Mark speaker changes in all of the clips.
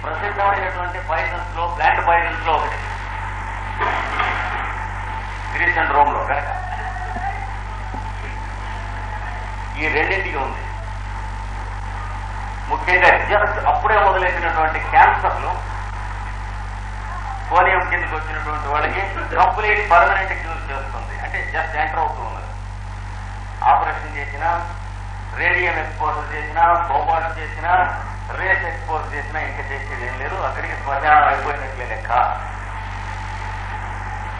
Speaker 1: ప్రసిద్ధమైనటువంటి పాయిజన్స్ లో, plant poisons లో ఒకటి గ్రీస్ అండ్ రోమ్ లో కనుక ఈ రెండింటికి ఉంది. ముఖ్యంగా జస్ట్ అప్పుడే మొదలెట్టినటువంటి క్యాన్సర్లు, పోలియం కిందకి వచ్చినటువంటి వాళ్ళకి కంప్లీట్ పర్మనెంట్ క్యూర్ చేస్తుంది. అంటే జస్ట్ ఎంటర్ అవుతూ ఉన్నది. ఆపరేషన్ చేసినా, రేడియం ఎక్స్పోజర్ చేసినా, కోబాల్ట్ చేసినా, రేస్ ఎక్స్పోజ్ చేసినా ఇంకా చేసేది ఏం లేదు. అక్కడికి శ్మశానం అయిపోయినట్లే లెక్క.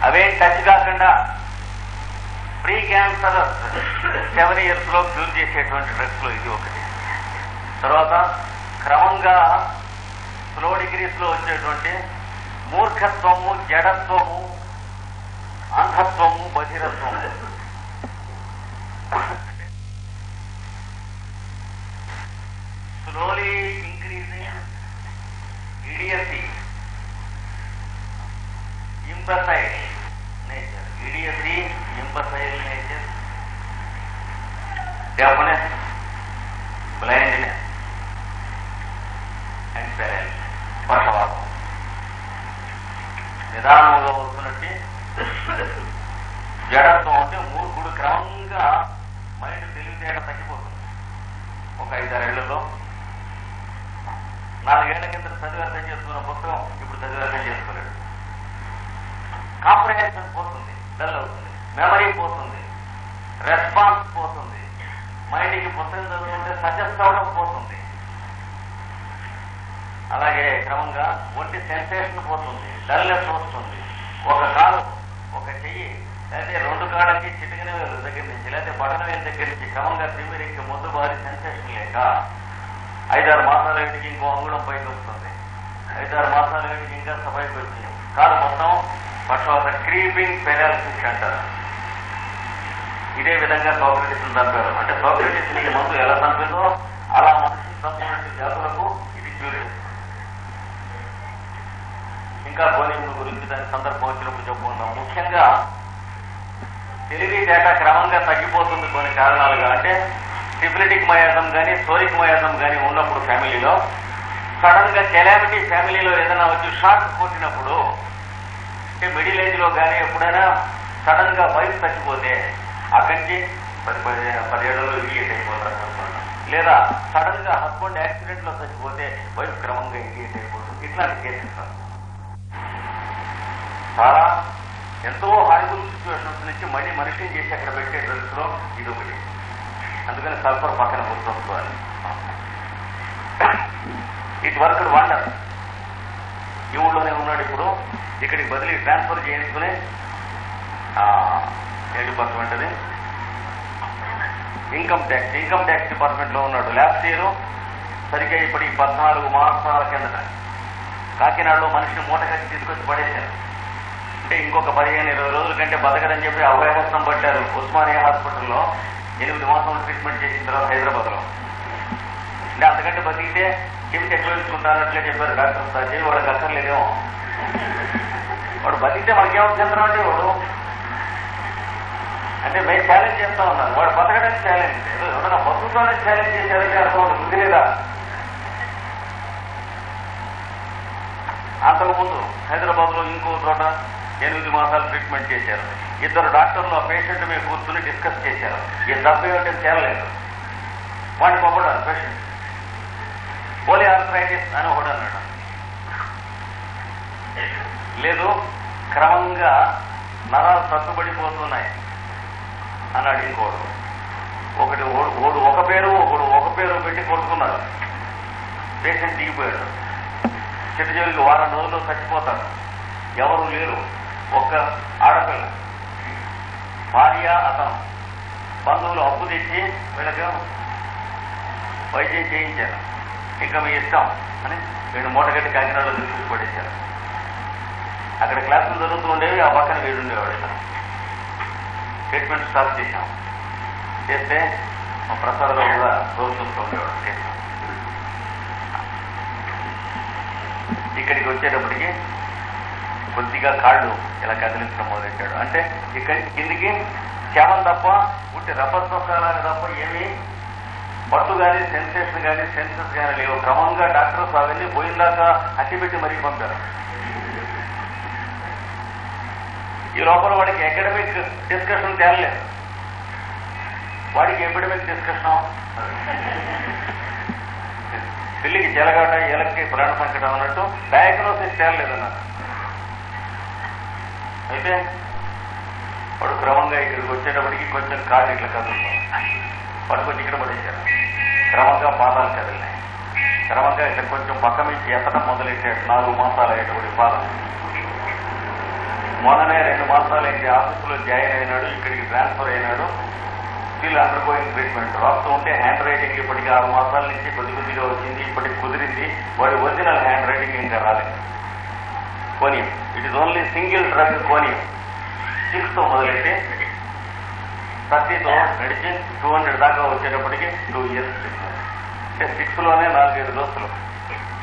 Speaker 1: అవేం టచ్ కాకుండా ప్రీ క్యాన్సర్ 7 years లో క్యూర్ చేసేటువంటి డ్రగ్స్ లో ఇది ఒకటి. తర్వాత క్రమంగా స్లో డిగ్రీస్ లో వచ్చేటువంటి మూర్ఖత్వము, జడత్వము, అంధత్వము, బధిరత్వము, slowly increasing idiocy, imbecile nature, idiocy, imbecile nature, deafness, blindness and paralysis, పక్షవాతం. నిదానంగా వస్తున్నట్టు జడత్వం అంటే మూర్ఖుడు క్రమంగా మైండ్ తెలివితేట తగ్గిపోతుంది. ఒక 5-6 ఏళ్లలో 4 ఏళ్ల కింద చదివి అర్థం చేసుకున్న పుస్తకం ఇప్పుడు చదివి అర్థం చేసుకోలేడు. కాంప్రహెన్షన్ పోతుంది, డల్ అవుతుంది, మెమరీ పోతుంది, రెస్పాన్స్ పోతుంది, మైండ్కి పుస్తకం చదువుతుంటే సజెస్ట్ అవడం పోతుంది. అలాగే క్రమంగా ఒంటి సెన్సేషన్ పోతుంది, డల్నెస్ వస్తుంది. ఒక కాలు, ఒక చెయ్యి, లేకపోతే 2 కాళ్ళకి చిటికిన వేలు దగ్గర నుంచి, లేకపోతే బటన వేలు దగ్గర నుంచి క్రమంగా తిమ్మిరికి ముందు బారి సెన్సేషన్ లేక 5-6 మాసాల వీటికి ఇంకో అంగుళం పైకి వస్తుంది, 5-6 మాసాల వీటికి ఇంకా పైకి వచ్చింది. కాలు మొత్తం పక్షవాత క్రీపింగ్ పెరాలిసిస్ అంటారు. ఇదే విధంగా సోక్రటీస్ చంపారు. అంటే సోక్రటీస్ ని మందు ఎలా చంపిందో అలా మనిషి చంపినటువంటి జాతులకు ఇది క్యూర్. ఇంకా పోలింగ్ గురించి దాని సందర్భం వచ్చినప్పుడు చెప్పుకుందాం. ముఖ్యంగా తెలివితేట క్రమంగా తగ్గిపోతుంది కొన్ని కారణాలుగా. అంటే సిఫిలిటిక్ మయాజం కానీ, సోరిక్ మయాజం కానీ ఉన్నప్పుడు ఫ్యామిలీలో సడన్ గా కెలామిటీ ఫ్యామిలీలో ఏదైనా వచ్చి షాక్ కొట్టినప్పుడు, అంటే మిడిల్ ఏజ్ లో కానీ ఎప్పుడైనా సడన్ గా వైఫ్ చచ్చిపోతే అక్కడి నుంచి 10 ఏళ్లలో ఇడియట్ అయిపోతారు. లేదా సడన్ గా హస్బెండ్ యాక్సిడెంట్ లో చచ్చిపోతే వైఫ్ క్రమంగా ఇడియట్ అయిపోతుంది. ఇట్లాంటి కేసెస్ చాలా ఎంతో హారిబుల్ సిచ్యువేషన్స్ నుంచి మళ్ళీ మనిషిని చేసి అక్కడ పెట్టే డ్రగ్స్ లో ఇది ఒకటి. అందుకని సల్ఫర్ పక్కన గుర్తుంచుకోవాలి. It work wonder. ఈ ఊళ్ళోనే ఉన్నాడు. ఇప్పుడు ఇక్కడికి బదిలీ ట్రాన్స్ఫర్ చేయించుకుని ఏ డిపార్ట్మెంట్ అది, ఇన్కమ్ ట్యాక్స్ డిపార్ట్మెంట్ లో ఉన్నాడు. లాస్ట్ ఇయర్ సరిగ్గా ఇప్పుడు ఈ 14 మాసాల కిందట కాకినాడలో మనిషిని మూట కట్టి తీసుకొచ్చి పడేశారు. అంటే ఇంకొక 15-20 రోజుల కంటే బతకదని చెప్పి అభయహస్తం పట్టారు. ఉస్మానియా హాస్పిటల్లో 8 మాసాలు ట్రీట్మెంట్ చేసిన తర్వాత హైదరాబాద్ లో. అంటే అంతకంటే బతికితే చెవిటి ఎక్కువ చెప్పారు డాక్టర్ సార్. వాడికి అక్కర్లేదేమో, వాడు బతికితే మనకేమవుతుందంటారు అంటే వాడు అంటే మేము ఛాలెంజ్ చేస్తా ఉన్నాను. వాడు బతకడానికి ఛాలెంజ్, ఎవరైనా బతుకుతోనే ఛాలెంజ్ చేసేదంటే అర్థం ఉంది లేదా. అంతకుముందు హైదరాబాద్ లో ఇంకో చోట 8 మాసాలు ట్రీట్మెంట్ చేశారు. 2 డాక్టర్లు ఆ పేషెంట్ మీద కూర్చుని డిస్కస్ చేశారు. ఈ 70 ఏమిటో తేలలేదు. వాడిని పంపడారు పేషెంట్. పోలి ఆర్థరైటిస్ అని ఒకటి అన్నాడు. లేదు, క్రమంగా నరాలు తక్కుబడిపోతున్నాయి అన్నాడు ఇంకోడు. ఓడు ఒక పేరు పెట్టి కొట్టుకున్నాడు. పేషెంట్ దిగిపోయాడు. చిట్టజోలికి 1 వారం రోజుల్లో చచ్చిపోతాడు. ఎవరు లేరు. ఒక్క ఆడపిల్ల, భార్య, అతను. బంధువులు అప్పు తెచ్చి వీళ్ళకి వైద్యం చేయించారు. ఇంకా మీ ఇష్టం అని 2 మూటగట్టి కాకినాడలో తీసుకుని పడేశారు. అక్కడ క్లాసులు జరుగుతూ ఉండేవి. ఆ పక్కన వీడుండేవాడు. ట్రీట్మెంట్ స్టార్ట్ చేశాం. చేస్తే మా ప్రసాదరావు కూడా రోజు చూస్తూ ఉండేవాడు. ఇక్కడికి వచ్చేటప్పటికి కొద్దిగా కాళ్ళు ఇలా కదిలించడం మొదలెట్టాడు. అంటే ఇక్కడి కిందికి శవం తప్ప, ఉట్టి రబ్బర్ చొక్కాలని తప్ప ఏమీ పట్టు కానీ సెన్సేషన్ కానీ సెన్సెస్ కానీ లేవు. క్రమంగా డాక్టర్స్ అవన్నీ పోయిందాకా అట్టిపెట్టి మరీ పంపారు. ఈ లోపల వాడికి అకాడమిక్ డిస్కషన్ తేలలేదు, వాడికి ఎపిడమిక్ డిస్కషన్. పిల్లికి చెలగాట ఏలకి ప్రాణ సంకటం అన్నట్టు డయాగ్నోసిస్ తేలలేదన్నారు. అయితే వాడు క్రమంగా ఇక్కడికి వచ్చేటప్పటికి కొంచెం కాళ్ళు ఇట్లా కదులుతాం, వాడు కొంచెం ఇక్కడ పడేశారు. క్రమంగా పాదాలు కదిలినాయి. క్రమంగా ఇక్కడ కొంచెం పక్క నుంచి ఎత్తడం మొదలెట్టాడు. 4 మాసాలు అయ్యేటప్పుడు పాదం. మొన్ననే 2 మాసాలు అయితే ఆఫీసులో జాయిన్ అయినాడు, ఇక్కడికి ట్రాన్స్ఫర్ అయినాడు. Still under going treatment. రాస్తూ ఉంటే హ్యాండ్ రైటింగ్ ఇప్పటికి 6 మాసాల నుంచి కొద్ది కొద్దిగా వచ్చింది, ఇప్పటికి కుదిరింది. వాడి ఒరిజినల్ హ్యాండ్ రైటింగ్ ఇంకా రాలేదు. Conium, it is only single drug conium. 6తో మొదలెట్టి 30తో నడిచి 200 దాకా వచ్చేటప్పటికి 2 years ట్రీట్మెంట్. అంటే 6లోనే 4-5 డోసులు.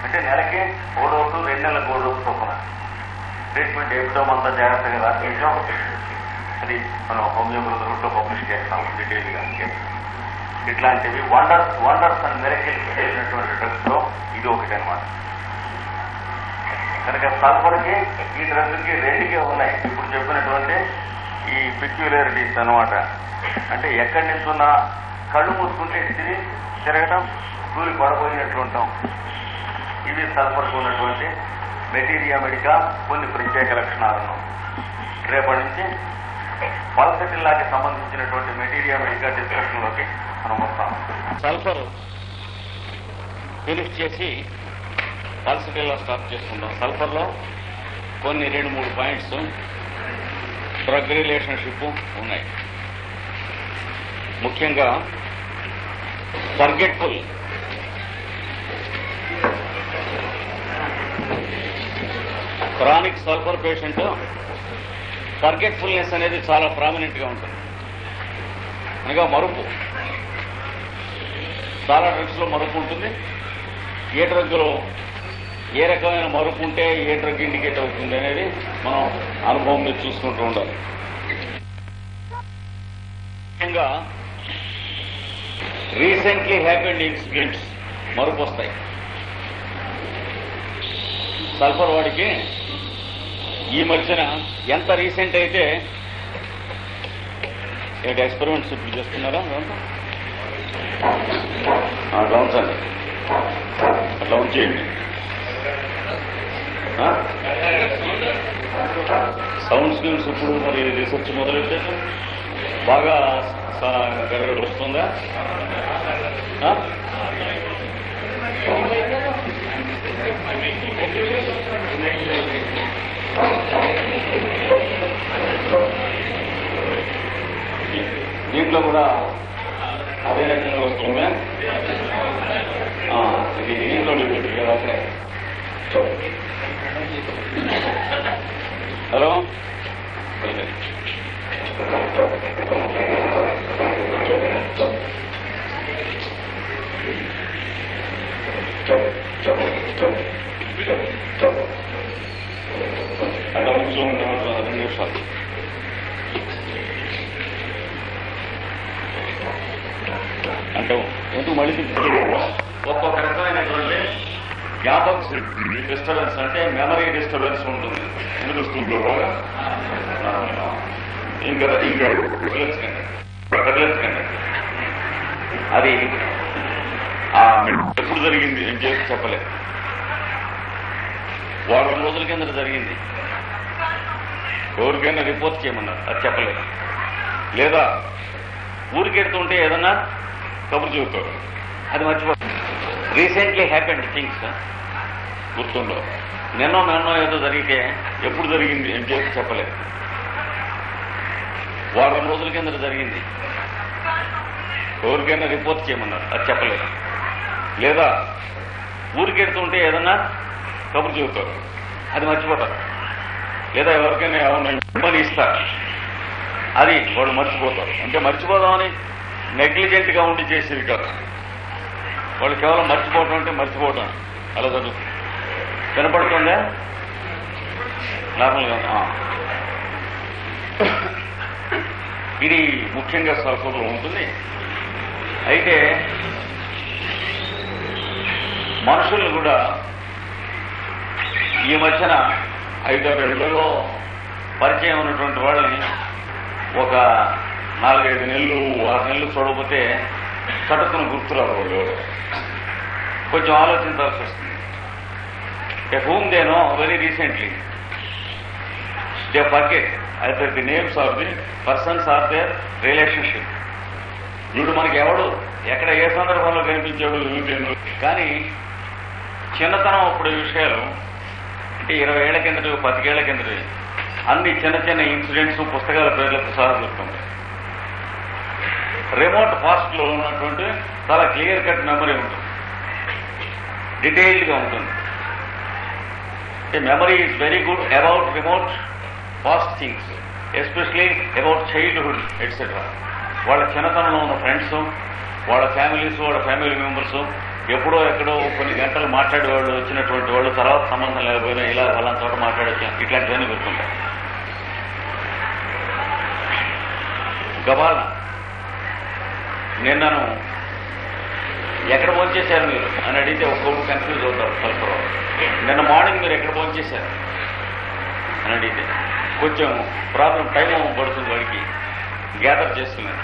Speaker 1: అంటే నెలకి 1 డోసు, 2 నెలలకు 1 డోసు చొప్పున ట్రీట్మెంట్ ఎప్పుడో అంతా జాగ్రత్తగా రాసించాం. అది మనం హోమియోపతి రూట్లో పబ్లిష్ చేస్తాం డీటెయిల్గా. ఇట్లాంటివి వండర్స్ అండ్ మెరకిల్స్ చేసినటువంటి డ్రగ్స్ లో ఇది ఒకటి అనమాట. కనుక సల్ఫర్కి ఈ డ్రగ్కి 2కే ఉన్నాయి ఇప్పుడు చెప్పినటువంటి ఈ పిక్యులారిటీస్ అనమాట. అంటే ఎక్కడి నుంచి ఉన్నా కళ్ళు మూసుకుంటే తిరగటం, కూలి పడబోయినట్లు ఉంటాం. ఇవి సల్ఫర్కు ఉన్నటువంటి మెటీరియా మెడికా కొన్ని ప్రత్యేక లక్షణాలను. రేపటి నుంచి పల్సటిల్లాకి సంబంధించినటువంటి మెటీరియా మెడికా డిస్కషన్లోకి మనం వస్తాం. సల్ఫర్ ఫినిష్ చేసి పల్సటిల్లా స్టార్ట్ చేసుకుంటాం. సల్ఫర్లో కొన్ని 2-3 పాయింట్స్ డ్రగ్ రిలేషన్షిప్ ఉన్నాయి. ముఖ్యంగా forgetful, chronic sulphur patient forgetfulness అనేది చాలా ప్రామినెంట్గా ఉంటుంది. అనగా మరుపు. చాలా డ్రగ్స్లో మరుపు ఉంటుంది. ఏ డ్రగ్లో ఏ రకమైన మరుపు ఉంటే ఏ డ్రగ్ ఇండికేట్ అవుతుంది అనేది మనం అనుభవం మీద చూసుకుంటూ ఉండాలి. ముఖ్యంగా రీసెంట్లీ హ్యాపెండ్ ఇన్సిడెంట్స్ మరుపు వస్తాయి. సల్ఫర్ వాడికి ఈ మధ్యన ఎంత రీసెంట్ అయితే ఎక్స్పెరిమెంట్స్ ఇప్పుడు చేస్తున్నారా డౌన్స్ అండి, డౌన్ చేయండి. సౌండ్ స్క్రీన్స్ ఇప్పుడు మరి రీసెర్చ్ మొదలెట్టే బాగా వస్తుందా? దీంట్లో కూడా అదే రకంగా వస్తుందా? ఇది దీంట్లో కదా. హలో, అక్కడ నుంచి 2 నిమిషాలు. అంటే ఎందుకు మళ్ళీ ఒక్కొక్క రకమైనటువంటి జ్ఞాపక డిస్టర్బెన్స్, అంటే మెమరీ డిస్టర్బెన్స్ ఉంటుంది. ఎందుకు వస్తుందో ఇంకా అది ఎప్పుడు జరిగింది ఏం చేసి చెప్పలేదు. వారం రోజుల కింద జరిగింది, ఎవరికైనా రిపోర్ట్ చేయమన్నారు, అది చెప్పలేదు. లేదా ఊరికెడుతుంటే ఏదన్నా కబురు చెబుతారు, అది మర్చిపోతారు. రీసెంట్లీ హ్యాపెండ్ థింగ్స్ గుర్తుండవు. నిన్నో ఏదో జరిగితే ఎప్పుడు జరిగింది ఏం చేసి చెప్పలేదు. వారం రోజుల కింద జరిగింది, ఎవరికైనా రిపోర్ట్ చేయమన్నారు, అది చెప్పలేదు. లేదా ఊరికెడుతుంటే ఏదన్నా కబురు చెబుతారు, అది మర్చిపోతారు. లేదా ఎవరికైనా ఏమన్నా ఇబ్బంది ఇస్తారు, అది వాళ్ళు మర్చిపోతారు. అంటే మర్చిపోదామని నెగ్లిజెంట్గా ఉండి చేసేది కాదు. వాళ్ళు కేవలం మర్చిపోవటం అంటే మర్చిపోవటం అలా జరుగుతుంది. వినపడుతుందా? నార్మల్గా ఇది ముఖ్యంగా సల్ఫర్లో ఉంటుంది. అయితే
Speaker 2: మనుషుల్ని కూడా ఈ మధ్యన 5-6 ఏళ్లలో పరిచయం ఉన్నటువంటి వాళ్ళని ఒక 4-5 నెలలు 6 నెలలు చూడకపోతే చటుకున గుర్తురావు వాళ్ళు. కొంచెం ఆలోచించాల్సి వస్తుంది. Whom they know very recently they forget either the names of the persons or their relationship. వీడు మనకి ఎవడు ఎక్కడ ఏ సందర్భంలో కనిపించాడు ఏమిటో. కానీ చిన్నతనం అప్పుడు విషయాలు అంటే 20 ఏళ్ల కిందటి 10 ఏళ్ల కిందటి అన్ని చిన్న చిన్న ఇన్సిడెంట్స్ పుస్తకాల పేర్లతో సహా దొరుకుతుంది. రిమోట్ పాస్ట్లో ఉన్నటువంటి చాలా క్లియర్ కట్ మెమరీ ఉంటుంది, డీటెయిల్డ్గా ఉంటుంది. అంటే memory is very good about remote past things, especially about childhood etcetera. వాళ్ళ చిన్నతనంలో ఉన్న ఫ్రెండ్స్, వాళ్ళ ఫ్యామిలీస్, వాళ్ళ ఫ్యామిలీ మెంబర్స్, ఎప్పుడో ఎక్కడో కొన్ని గంటలు మాట్లాడేవాళ్ళు, వచ్చినటువంటి వాళ్ళు తర్వాత సంబంధం లేకపోయినా ఇలా వాళ్ళ చోట మాట్లాడొచ్చా, ఇట్లాంటివన్నీ గుర్తుంటాయి. గబాల నిన్నను ఎక్కడ భోంచేశారు మీరు అని అడిగితే ఒక్కొక్కరు కన్ఫ్యూజ్ అవుతారు. కల్పరావు నిన్న మార్నింగ్ మీరు ఎక్కడ భోంచేశారు అని అడిగితే కొంచెం ప్రాబ్లం టైం పడుతుంది వాడికి గ్యాదర్ చేస్తున్నాను.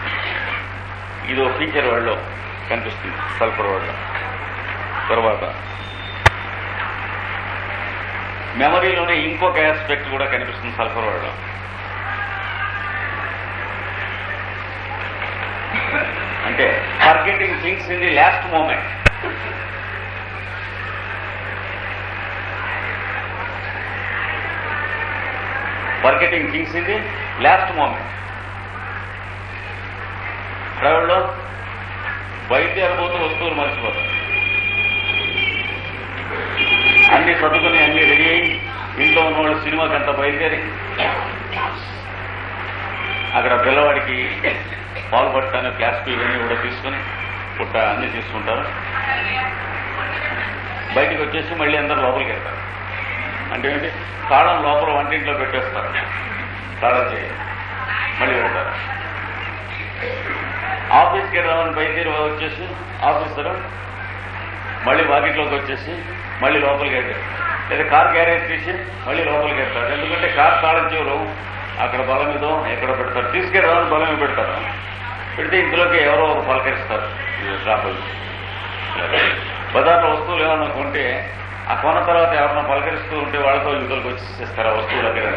Speaker 2: ఇదో ఫీచర్ వాళ్ళలో కనిపిస్తుంది సల్ఫర్ వాళ్ళలో. తర్వాత మెమరీలోనే ఇంకొక ఆస్పెక్ట్ కూడా కనిపిస్తుంది సల్ఫర్ వాళ్ళలో. అంటే forgetting things in the last moment. Forgetting things in the last moment. ట్రావెల్లో బయలుదేరబోతూ వస్తువులు మర్చిపోతారు. అన్ని చదువుకుని అన్ని రెడీ అయ్యి ఇంట్లో ఉన్నవాళ్ళు సినిమాకి అంతా బయలుదేరి అక్కడ పిల్లవాడికి పాలు పట్టాను క్లాస్ ఇవన్నీ కూడా తీసుకుని పుట్ట అన్నీ తీసుకుంటారు. బయటికి వచ్చేసి మళ్ళీ అందరూ లోపలికి వెళ్తారు. అంటే ఏంటి, తాళం లోపల వంటింట్లో పెట్టేస్తారు, తాళం చేయాలి, మళ్ళీ వెళ్తారు. ఆఫీస్కి వెళ్దామని బయలుదేరి వచ్చేసి ఆఫీసర్ మళ్ళీ వాకిట్లోకి వచ్చేసి మళ్ళీ లోపలికి వెళ్తారు. లేదా కార్ గ్యారేజ్ తీసి మళ్ళీ లోపలికి వెళ్తారు. ఎందుకంటే కార్ తాళం చెవులు అక్కడ బలం మీదో ఎక్కడ పెడతారు, తీసుకెళ్దామని బలం పెడతారు. పెడితే ఇందులోకి ఎవరో ఒక పలకరిస్తారు. ట్రాఫిక్ బజార్లో వస్తువులు ఏమన్నా కొంటే ఆ కొన్న తర్వాత ఎవరన్నా పలకరిస్తూ ఉంటే వాళ్ళతో యువతలకు వచ్చేసేస్తారు ఆ వస్తువుల దగ్గర.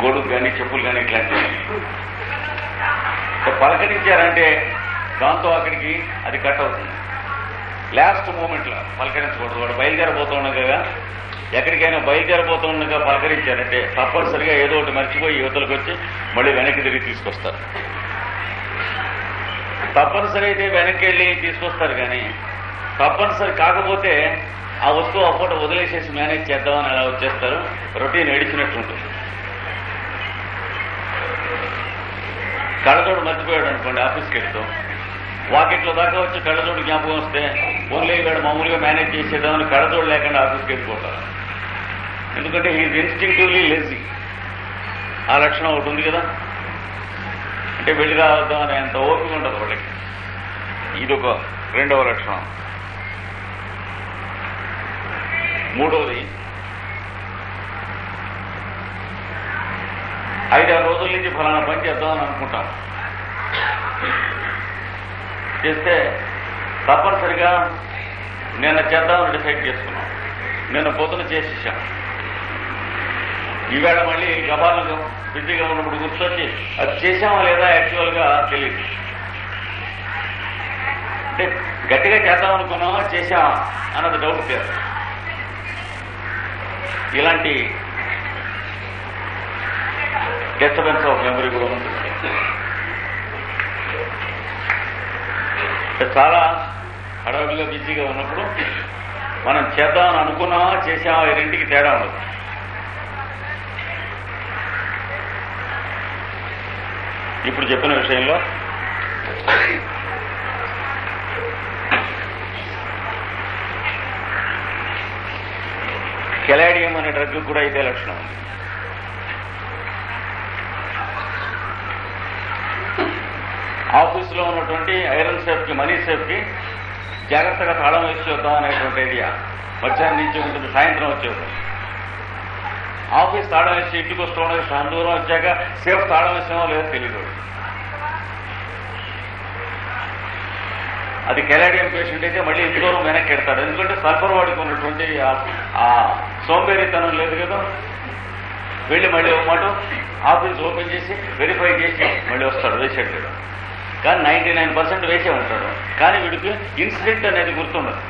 Speaker 2: గొడుగు కానీ చెప్పులు కానీ ఇట్లాంటివి పలకరించారంటే దాంతో అక్కడికి అది కట్ అవుతుంది. లాస్ట్ మూమెంట్లో పలకరించకూడదు. వాడు బయలుదేరబోతుండగా ఎక్కడికైనా బయలుదేరబోతుండగా పలకరించారంటే తప్పనిసరిగా ఏదో ఒకటి మర్చిపోయి యువతలకు వచ్చి మళ్ళీ వెనక్కి తిరిగి తీసుకొస్తారు. తప్పనిసరి అయితే వెనక్కి వెళ్ళి తీసుకొస్తారు. కానీ తప్పనిసరి కాకపోతే ఆ వస్తువు అప్పటి వదిలేసేసి మేనేజ్ చేద్దామని అలా వచ్చేస్తారు. రొటీన్ ఏడిచినట్టుంటుంది. కళ్ళజోడు మర్చిపోయాడు అనుకోండి, ఆఫీస్కి వెళ్తాం, వాకిట్లో దాకా వచ్చి కళ్ళజోడు జ్ఞాపకం వస్తే ఓన్లీ వీడు మామూలుగా మేనేజ్ చేసేద్దామని కళ్ళజోడు లేకుండా ఆఫీస్కి వెళ్ళిపోతారు. ఎందుకంటే హీజ్ ఇన్స్టింక్టివ్లీ లేజీ. ఆ లక్షణం ఒకటి ఉంది కదా. అంటే వెళ్ళి రావద్దాం అని అంత ఓపిక ఉండదు వాళ్ళకి. ఇదొక రెండవ లక్షణం. మూడవది, 5-6 రోజుల నుంచి ఫలానా పని చేద్దామని అనుకుంటాం. చేస్తే తప్పనిసరిగా నిన్న చేద్దామని డిసైడ్ చేసుకున్నాం, నిన్న పొద్దున చేసేసాం. ఈవేళ మళ్ళీ గబాలను బిజీగా ఉన్నప్పుడు గుర్తొచ్చి అది చేసామా లేదా యాక్చువల్గా తెలియదు. అంటే గట్టిగా చేద్దామనుకున్నామా చేసామా అన్నది డౌట్ లేదు. ఇలాంటి డిస్టర్బెన్స్ ఆఫ్ మెమరీ కూడా ఉంటుంది. చాలా హడావిడిగా బిజీగా ఉన్నప్పుడు మనం చేద్దామని అనుకున్నామా చేసామా ఈ రెంటికి తేడా ఉండదు. ఇప్పుడు చెప్పిన విషయంలో కెలాడియం అనే డ్రగ్ కూడా ఇదే లక్షణం ఉంది. ఆఫీసులో ఉన్నటువంటి ఐరన్ సేఫ్కి, మనీ సేఫ్కి జాగ్రత్తగా తాళం వేసి చూద్దాం అనేటువంటి ఐడియా మధ్యాహ్నం నుంచి ఉంటుంది, సాయంత్రం వచ్చేద్దాం. ఆఫీస్ తాళం వేసి ఇంటికి వస్తూ ఉండదు, చాలా దూరం వచ్చాక సేఫ్ తాళం వేసామో లేదో తెలియదు. అది కెలాడియం పేషెంట్ అయితే మళ్ళీ ఇంటి దూరం వెనక్కి ఎడతాడు, ఎందుకంటే సల్ఫర్ వాడికి ఉన్నటువంటి ఆ సోంబేరితనం లేదు కదా. వెళ్ళి మళ్ళీ ఒక మాట ఆఫీస్ ఓపెన్ చేసి వెరిఫై చేసి మళ్ళీ వస్తాడు, వేసాడు. కానీ 99% వేసే ఉంటాడు, కానీ వీడికి ఇన్సిడెంట్ అనేది గుర్తుండదు.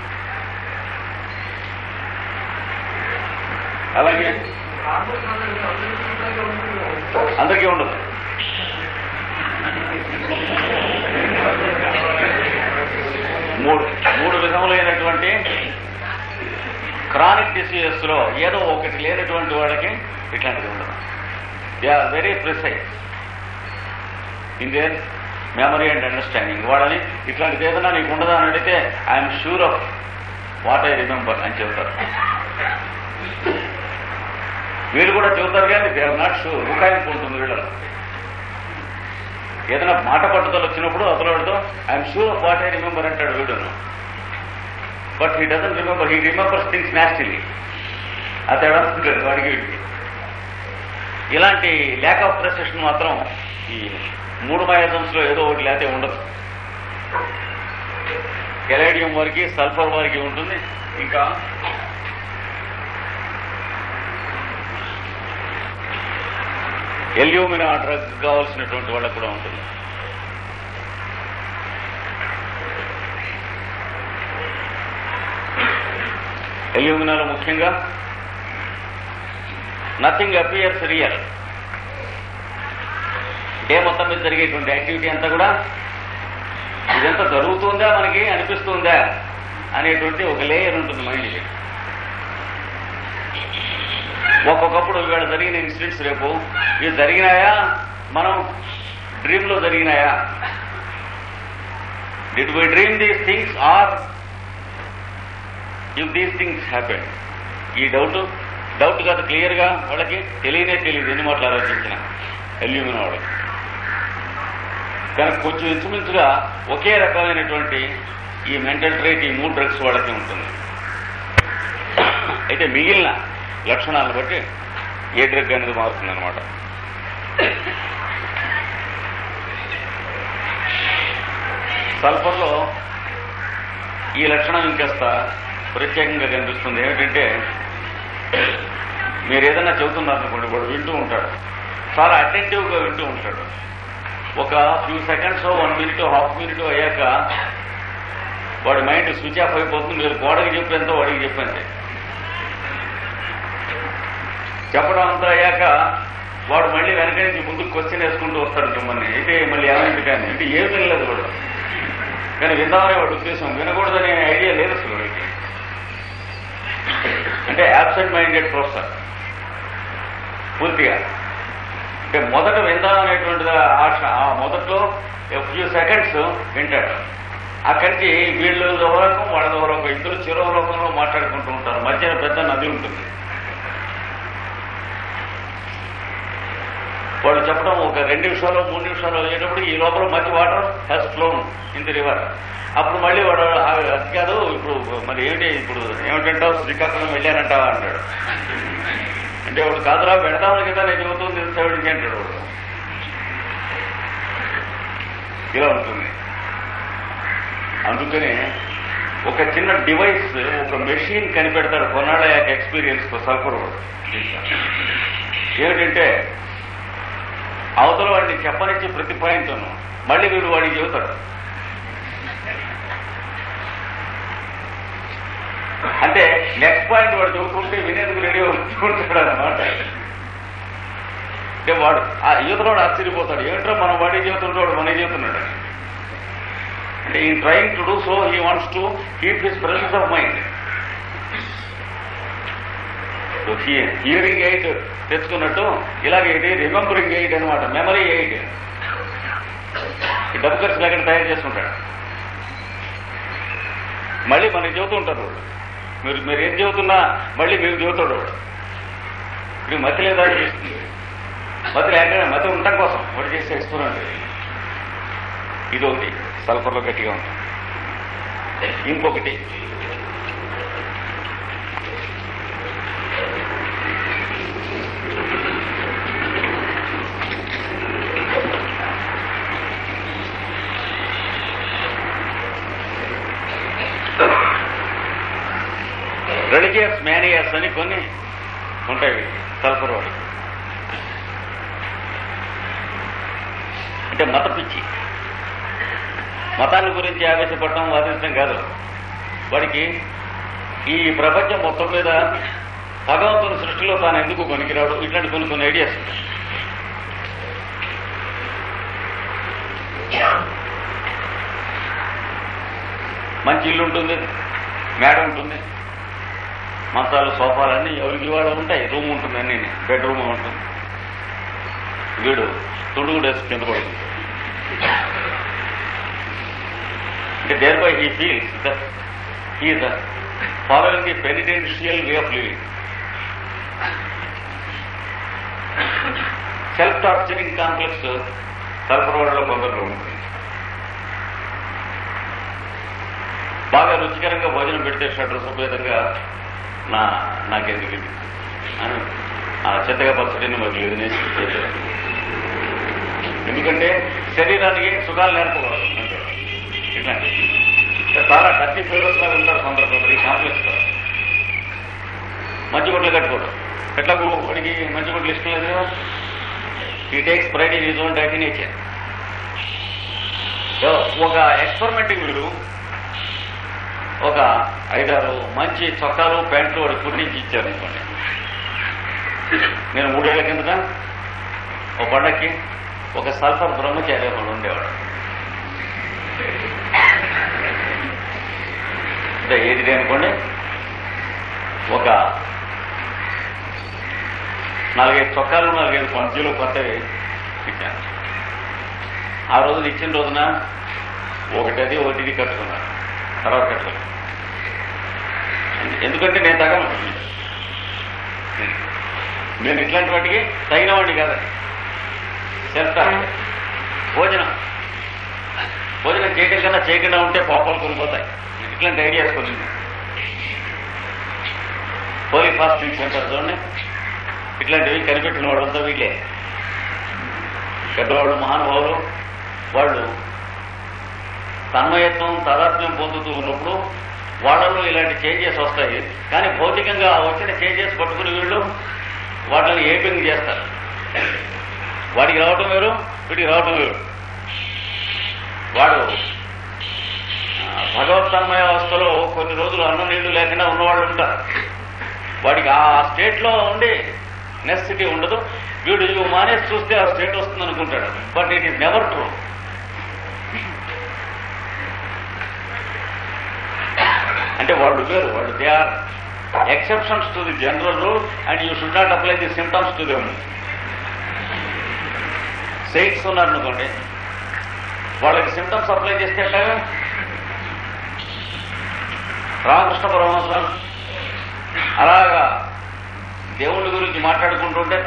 Speaker 2: అలాగే అందరికీ ఉండదు. మూడు విధములైనటువంటి క్రానిక్ డిసీజెస్ లో ఏదో ఒకటి లేనటువంటి వాళ్ళకి ఇట్లాంటిది ఉండదు. They are very precise in their memory and understanding. వాళ్ళని ఇట్లాంటిది ఏదైనా నీకు ఉండదా అని అడిగితే I'm sure of what I remember అని చెబుతారు. వీళ్ళు కూడా చెబుతారు కానీ దే ఆర్ నాట్ షూర్. ఉకాయింపు ఉంటుంది వీళ్ళలో. ఏదైనా మాట పట్టుదల వచ్చినప్పుడు అతను I'm sure of what I remember అంటాడు వీడును. But he doesn't remember, he remembers things naturally. ఆ తేడా ఉంటుంది వాడికి వీడికి. ఇలాంటి ల్యాక్ ఆఫ్ ప్రెసిషన్ మాత్రం ఈ 3 మయాజమ్స్ లో ఏదో ఒకటి లేకపోతే ఉండదు. కెలేడియం వారికి, సల్ఫర్ వారికి ఉంటుంది. ఇంకా ఎల్యూమినా డ్రగ్ కావాల్సినటువంటి వాళ్ళకు కూడా ఉంటుంది. ఎల్యూమినాలో ముఖ్యంగా నథింగ్ అపియర్స్ రియల్. డే మొత్తం మీద జరిగేటువంటి యాక్టివిటీ అంతా కూడా ఇదంతా జరుగుతుందా మనకి అనిపిస్తుందా అనేటువంటి ఒక లేయర్ ఉంటుంది మైండ్కి. ఒక్కొక్కప్పుడు ఇవాళ జరిగిన ఇన్సిడెంట్స్ రేపు ఇవి జరిగినాయా, మనం డ్రీమ్లో జరిగినాయా, did we dream these things or if these things happen. ఈ డౌట్ కాదు, క్లియర్గా వాళ్ళకి తెలియదు ఎన్ని మాటలు ఆలోచించిన ఎల్యూమినా వాళ్ళకి. కానీ కొంచెం ఇంచుమించుగా ఒకే రకమైనటువంటి ఈ మెంటల్ ట్రైట్ ఈ 3 డ్రగ్స్ వాళ్ళకి ఉంటుంది. అయితే మిగిలిన లక్షణాలను బట్టి ఏ డ్రగ్ అనేది మారుతుందన్నమాట. సల్ఫర్లో ఈ లక్షణం ఇంకాస్త ప్రత్యేకంగా కనిపిస్తుంది. ఏమిటంటే మీరు ఏదైనా చెబుతున్నారనుకోండి, వాడు వింటూ ఉంటాడు, చాలా అటెంటివ్గా వింటూ ఉంటాడు. ఒక few seconds 1 minute half minute అయ్యాక వాడి మైండ్ స్విచ్ ఆఫ్ అయిపోతుంది. మీరు గోడకి చెప్పేంతో వాడికి చెప్పండి. చెప్పడం అంతా అయ్యాక వాడు మళ్ళీ వెనక నుంచి ముందుకు క్వశ్చన్ వేసుకుంటూ వస్తాడు మిమ్మల్ని. అయితే మళ్ళీ ఏమైంది కానీ అంటే ఏం వినలేదు వాడు, కానీ విందామనే వాడి ఉద్దేశం. వినకూడదనే ఐడియా లేదు అసలు వాడికి. అంటే యాబ్సెంట్ మైండెడ్ ప్రొఫెసర్ పూర్తిగా. అంటే మొదట విందామనేటువంటిది ఆ మొదట్లో ఫ్యూ సెకండ్స్ వింటాడు. అక్కడి నుంచి వీళ్ళు దూరంకం వాళ్ళ దూరంకం ఇద్దరు చిరోలోకంలో మాట్లాడుకుంటూ ఉంటారు. మధ్యన పెద్ద నది ఉంటుంది. వాళ్ళు చెప్పడం ఒక 2 నిమిషాలు 3 నిమిషాలు అయ్యేటప్పుడు ఈ లోపల మధ్య water has flown in the river. అప్పుడు మళ్ళీ వాడు అది కాదు ఇప్పుడు మరి ఏమిటంటావు శ్రీకాకుళం వెళ్ళానంటావా అంటాడు. అంటే వాడు కాదురా పెడతామని కదా నేను చెబుతుంది తెలుసావిడికి అంటాడు వాడు. ఇలా ఉంటుంది. అందుకనే ఒక చిన్న డివైస్, ఒక మెషిన్ కనిపెడతాడు కొన్నాళ్ళ ఎక్స్పీరియన్స్తో సల్ఫర్ వాడు. ఏమిటంటే అవతల వాడిని చెప్పనిచ్చి ప్రతి పాయింట్ను మళ్ళీ వీడు వాడికి చెబుతాడు. అంటే నెక్స్ట్ పాయింట్ వాడు చెబుతుంటే వినేందుకు రెడీ అవుతుంటాడు అన్నమాట. అంటే వాడు ఆ యువతలోడు ఆశ్చర్యపోతాడు, ఏమిటో మనం వాడికి చెబుతుంటాడు మనకి చెబుతున్నాడు. అంటే ఈ trying to do so he wants to keep his presence of mind. Hearing aid తెచ్చుకున్నట్టు ఇలాగే ఇది రిమెంబరింగ్ ఎయిడ్ అనమాట, మెమరీ ఎయిడ్. డబ్బు ఖర్చు లేకుండా తయారు చేసుకుంటాడు. మళ్ళీ మనకి చెబుతూ ఉంటారు వాడు. మీరు ఏం చెబుతున్నా మళ్ళీ మీరు చెబుతాడు వాడు. ఇప్పుడు మతి లేదా మతి లేక మతి ఉండటం కోసం వాడు చేసే ఎక్స్పెరిమెంట్ ఇది ఒకటి సల్ఫర్లో గట్టిగా ఉంటుంది. ఇంకొకటి రిలీజియస్ మేనియర్స్ అని కొన్ని ఉంటాయి సల్ఫర్ వాడి. అంటే మత పిచ్చి, మతాల గురించి ఆవేశపడటం వాదించడం కాదు. వాడికి ఈ ప్రపంచం మొత్తం మీద భగవంతుని సృష్టిలో తాను ఎందుకు పనికిరాడు, ఇట్లాంటి కొన్ని ఐడియాస్ ఉంటాయి. మంచి ఇల్లు ఉంటుంది, మేడ ఉంటుంది, మంచాలు సోఫాలన్నీ ఎవరికి వాడు ఉంటాయి, రూమ్ ఉంటుంది, అన్నీ బెడ్రూమ్ ఉంటుంది. వీడు తుడుగు డేస్ కింద పడుతుంది. అంటే thereby he feels that he is following the penitential way of living. Self torturing complex సల్ఫర్వాడలో కొందరిలో ఉంటుంది. బాగా రుచికరంగా భోజనం పెడితే షడ్రసోపేతంగా నాకెందుకు ఇది అని ఆ చెత్తగా పచ్చడిని మరి లేదనేసి చేశారు. ఎందుకంటే శరీరానికి సుఖాలు నేర్పకూడదు అంటే ఇట్లాంటి చాలా డర్టీ ఫేవరస్ లాగా ఉంటారు కొందరు ఈ కాంప్లెక్స్ లో. మంచి గుడ్లు కట్టుకోవడం ఎట్లా వాడికి మంచి గుడ్లు ఇష్టం లేదు కదా. ఈ takes pride in his own deity nature. ఒక ఎక్స్పెరిమెంటింగ్ వీడు ఒక 5-6 మంచి చొక్కాలు ప్యాంట్లు వాడు కుట్టించి ఇచ్చారు అనుకోండి. నేను 3 ఏళ్ల కిందట ఒక పండక్కి ఒక సల్ఫర్ బ్రహ్మచారి ఒకడు ఉండేవాడు. అంటే ఏది అనుకోండి, ఒక 4-5 చొక్కాలు 4-5 పంచీలు కొత్తవి ఇచ్చాను. ఆ రోజున ఇచ్చిన రోజున ఒకటిది కట్టుకున్నాను, తర్వాత కట్టుకున్నాను. ఎందుకంటే నేను తగలను, నేను ఇట్లాంటి వాటికి తగిన వాడిని కాదని. భోజనం చేయడం కన్నా చేయకుండా ఉంటే పాపాలు కొనిపోతాయి. ఇట్లాంటి ఐడియాస్ కొన్ని హోలీ ఫాస్టింగ్ సెంటర్ చూడండి, ఇట్లాంటివి కనిపెట్టిన వాళ్ళంతా వీళ్ళే పెద్దవాళ్ళు, మహానుభావులు. వాళ్ళు తన్మయత్వం తాదాత్మ్యం పొందుతూ ఉన్నప్పుడు వాళ్ళలో ఇలాంటి చేంజెస్ వస్తాయి. కానీ భౌతికంగా వచ్చిన చేంజెస్ పట్టుకుని వీళ్ళు వాటిని ఏపింగ్ చేస్తారు. వాడికి రావటం వేరు, వీడికి రావటం వేరు. వాడు భగవత్ తన్మయ అవస్థలో కొన్ని రోజులు అన్నం నీళ్లు లేకుండా ఉన్నవాళ్ళు ఉంటారు. వాడికి ఆ స్టేట్లో ఉండి నెసెసిటీ ఉండదు. వీడు ఇవి మానేసి చూస్తే ఆ స్టేట్ వస్తుంది అనుకుంటాడు. But it is never true. అంటే వాళ్ళు వేరు, వాళ్ళు they are exceptions to the general rule and you should not apply the symptoms to them. Saints ఉన్నారనుకోండి, వాళ్ళకి సిమ్టమ్స్ అప్లై చేస్తే ఎట్లాగా? రామకృష్ణ పరమహంస అలాగా దేవుళ్ళ గురించి మాట్లాడుకుంటుంటే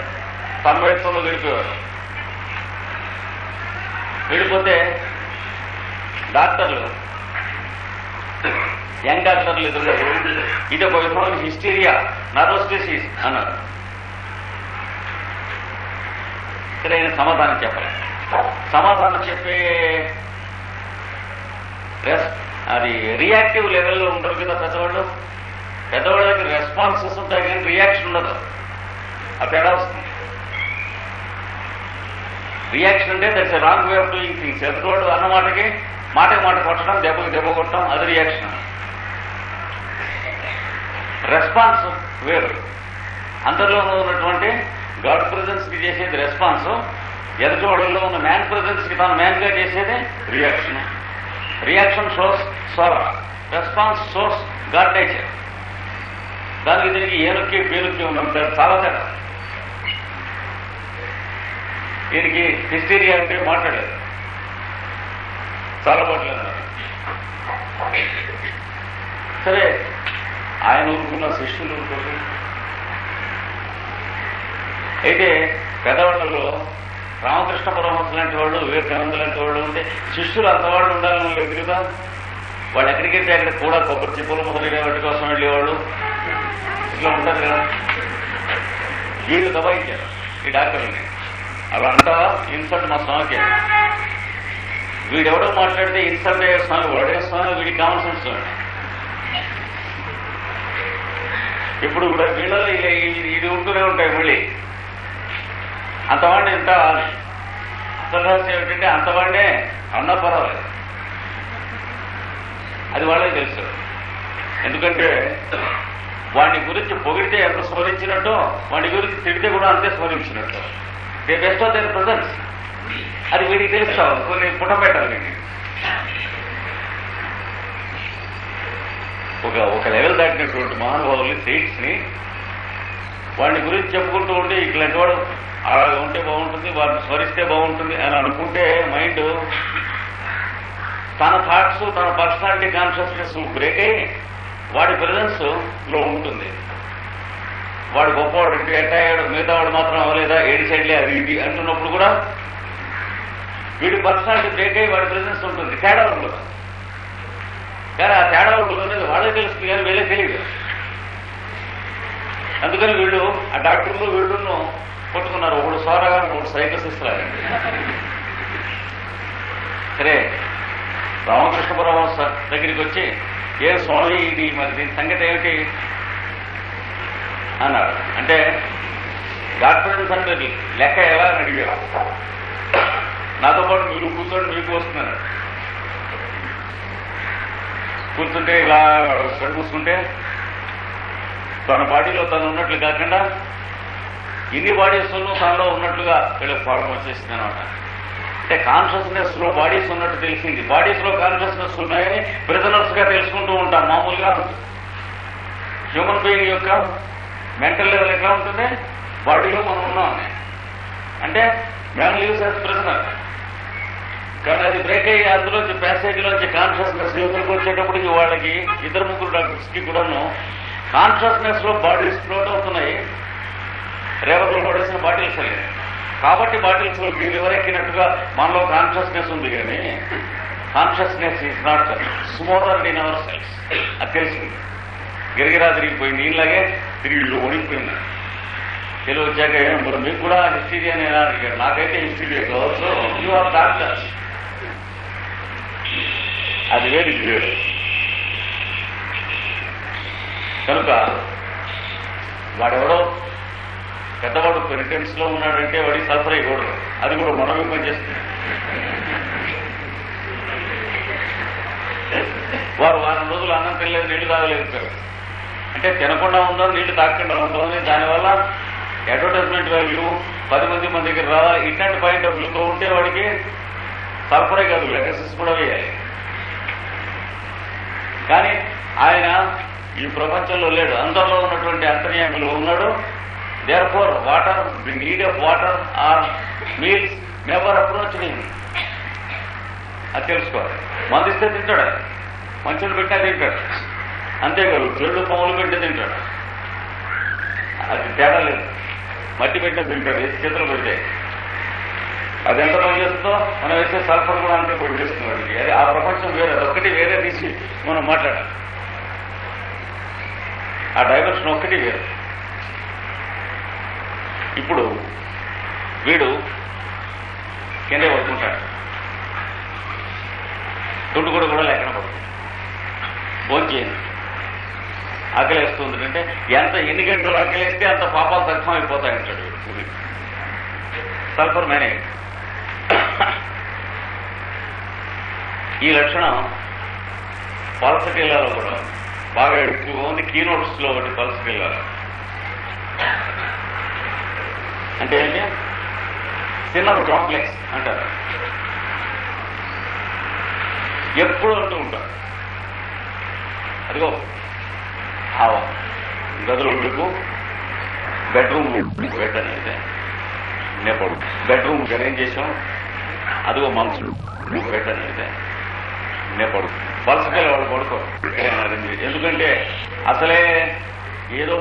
Speaker 2: తన్మయత్వంలో గడిపేవారు. వెళ్ళిపోతే డాక్టర్లు, యంగ్ డాక్టర్లు ఎదురు ఇది ఒక విధమైన హిస్టీరియా, నర్వస్ డిసీజ్ అన్నారు. సరైన సమాధానం చెప్పాలి. సమాధానం చెప్పే అది రియాక్టివ్ లెవెల్లో ఉంటారు కదా పెద్దవాళ్ళు. పెద్దవాళ్ళ దగ్గర రెస్పాన్సెస్ ఉంటాయి కానీ రియాక్షన్ ఉండదు. ఆ తేడా వస్తుంది. రియాక్షన్ అంటే that's a wrong way of doing things. ఎదుటివాడు అన్న మాటకి మాట కొట్టడం, దెబ్బకి దెబ్బ కొట్టడం, అది రియాక్షన్. రెస్పాన్స్ వేరు. అందరిలోనూ ఉన్నటువంటి గాడ్ ప్రెజెన్స్ కి చేసేది రెస్పాన్స్, ఎదుటివాడులో ఉన్న మ్యాన్ ప్రెజెన్స్ కి తాను మ్యాన్ గా చేసేది reaction. Reaction shows sour, response shows god nature. దానికి దీనికి ఏనుక్కి పేనుక్కి ఉంటారు, చాలా తేడా. దీనికి హిస్టీరియా అంటే మాట్లాడలేదు, చాలా మాట్లాడారు. సరే, ఆయన ఊరుకున్న శిష్యులు ఊరుకోరు. అయితే పెద్దవాళ్ళలో రామకృష్ణ పరమహంస లాంటి వాళ్ళు, వివేకానంద లాంటి వాళ్ళు ఉంటే శిష్యులు అంతవాళ్ళు ఉండాలని లేదు కదా. వాళ్ళు ఎక్కడికెళ్తే అక్కడ కూడా కొబ్బరి చిప్పులు మొదలైన వాటి కోసం వెళ్ళేవాళ్ళు ఇట్లా ఉంటుంది కదా. వీళ్ళు దబాయించారు ఈ డాక్టర్ని. అలా అంటావా ఇన్సల్ట్ మా స్వామికి. వీడెవడో మాట్లాడితే ఇన్సల్ట్ అయ్యే స్వామి వాడే స్వామి, వీడి కామన్ సెన్స్. ఇప్పుడు కూడా వీళ్ళలో ఇది ఉంటూనే ఉంటాయి. మళ్ళీ అంతవాడిని ఇంత అసలు రహస్యం ఏమిటంటే అంతవాడినే అన్నా పర్వాలేదు, అది వాళ్ళే తెలుసు. ఎందుకంటే వాడిని గురించి పొగిడితే ఎంత స్మరించినట్టు, వాడి గురించి తిడితే కూడా అంతే స్మరించినట్టు. They best of their presence. అది వీడికి తెలుస్తావు, కొన్ని పుట పెట్టాలి వీడికి. ఒక లెవెల్ దాటినటువంటి మహానుభావుల్ని, సెయిట్స్ ని వాడిని గురించి చెప్పుకుంటూ ఉంటే ఇట్లాంటి వాడు అలా ఉంటే బాగుంటుంది, వాడిని స్మరిస్తే బాగుంటుంది అని అనుకుంటే మైండ్ తన థాట్స్, తన పర్సనాలిటీ కాన్షియస్నెస్ బ్రేక్ అయ్యి వాడి ప్రెజెన్స్ లో ఉంటుంది. వాడు గొప్పవాడు ఎట్ట అయ్యాడు, మిగతా వాడు మాత్రం అవ్వలేదా, ఏడి సైడ్లే అది ఇది అంటున్నప్పుడు కూడా వీడి పర్సనాలిటీ బ్రేక్ అయ్యి వాడి ప్రెజెన్స్ ఉంటుంది. తేడా ఉండదు. కానీ ఆ తేడా ఉండదు వాళ్ళే తెలుస్తుంది, కానీ వీళ్ళే తెలియదు. అందుకని వీళ్ళు ఆ డాక్టర్లు వీళ్ళను కొట్టుకున్నారు. ఒకడు సోరగా, ఒకడు సైకసిస్ట్ లాగా. సరే, రామకృష్ణ పరమహంస దగ్గరికి వచ్చి, ఏ స్వామి ఇది మరి దీని సంగతి ఏమిటి అన్నాడు. అంటే డాక్టర్ అంటే లెక్క ఎలా అని అడిగారు. నాతో పాటు మీరు కూర్చోండి, మీకు వస్తున్నాడు. కూర్చుంటే ఇలా కూర్చుంటే తన బాడీలో తను ఉన్నట్లు కాకుండా ఇన్ని బాడీస్లో తనలో ఉన్నట్లుగా వీళ్ళకి ఫార్మ్ వచ్చేసింది అనమాట. అంటే కాన్షియస్నెస్ లో బాడీస్ ఉన్నట్టు తెలిసింది. బాడీస్ లో కాన్షియస్నెస్ ఉన్నాయని ప్రిజనర్స్ గా తెలుసుకుంటూ ఉంటాం. మామూలుగా హ్యూమన్ బీయింగ్ యొక్క మెంటల్ లెవెల్ ఎట్లా ఉంటుంది, బాడీలో మనం ఉన్నాం అంటే మ్యాన్ లీవ్స్ యాజ్ ప్రిజనర్. కానీ అది బ్రేక్ అయ్యి అందులోంచి ప్యాసేజ్లోంచి కాన్షియస్నెస్ యువతలకు వచ్చేటప్పటికి వాళ్ళకి ఇద్దరు ముగ్గురు డాక్టర్స్ కి కూడాను కాన్షియస్నెస్ లో బాడీస్ ఫ్లోట్ అవుతున్నాయి. రేవర్లో పడేసిన బాటిల్స్ అవి. కాబట్టి బాటిల్స్ లో లివర్ ఎక్కినట్టుగా మనలో కాన్షియస్నెస్ ఉంది, కానీ consciousness is not smothered in our cells. అది తెలిసింది. గిరిగిరా తిరిగిపోయింది, ఇలాగే తిరిగి వణికిపోయింది. తెలుగు వచ్చాక మరి మీకు కూడా హిస్టరీ అని అడిగాడు. నాకైతే హిస్టరీ కావచ్చు, యూ ఆర్ డాక్టర్స్. అది వేరు, ఇది వేరు. కనుక వాడెవడో పెద్దవాడు పెరిటెన్స్ లో ఉన్నాడంటే వాడికి సల్ఫర్ అయ్యకూడదు. అది కూడా మనం పని చేస్తుంది. వారు వారం రోజులు అన్నం తినలేదు, నీళ్లు తాగలేదు. అంటే తినకుండా ఉందో, నీళ్లు తాగకుండా ఉందో అని దానివల్ల అడ్వర్టైజ్మెంట్ వాల్యూ 10 మంది మన దగ్గర రావాలి. ఇట్లాంటి పాయింట్ ఆఫ్ వ్యూతో ఉంటే వాడికి సల్ఫరే కాదు, లెగసిస్ కూడా వేయాలి. కానీ ఆయన ఈ ప్రపంచంలో లేడు, అందరిలో ఉన్నటువంటి అంతర్యామిలో ఉన్నాడు. Therefore water, the need of water or meals never approach him. అది తెలుసుకోవాలి. మందిస్తే తింటాడు, మంచులు పెట్టినా తింటాడు, అంతేకాదు చెడు పాములు పెట్టి తింటాడు. అది తేడా లేదు. మట్టి పెట్టినా తింటాడు, చేతులు పెడితే. అది ఎంత పని చేస్తుందో మనం వేసే సల్ఫర్ కూడా అంతే పొడి చేస్తున్నాడు. అది ఆ ప్రపంచం వేరే, ఒక్కటి వేరే తీసి మనం మాట్లాడాలి. ఆ డైవర్షన్ ఒక్కటి వేరు. ఇప్పుడు వీడు కిందే పడుకుంటాడు, దుడ్డు కూడా లేకుండా పడుతుంది. భోంచేయండి, ఆకలేస్తుంది అంటే ఎన్ని గంటలు ఆకలేస్తే అంత పాపాలు తక్కువ అయిపోతాయంటాడు. సల్ఫర్ మేనే. ఈ లక్షణం పల్సటిల్లాలో కూడా బాగా ఎక్కువగా ఉంది. కీనోట్స్ లో ఒకటి పల్సటిల్లాలో అంటే ఏంటి, చిన్నది కాంప్లెక్స్ అంటారు. ఎప్పుడు అంటూ ఉంటారు. అదిగో గదులు ఉడుకు, బెడ్రూమ్ బెడ్ అనేది నేపడు, బెడ్రూమ్ అరేంజ్ చేసాం, అదిగో మనసులు బెడ్ అనేది నేపడు. పల్సకెళ్ళి వాళ్ళు పడుకోరు. ఎందుకంటే అసలే ఏదో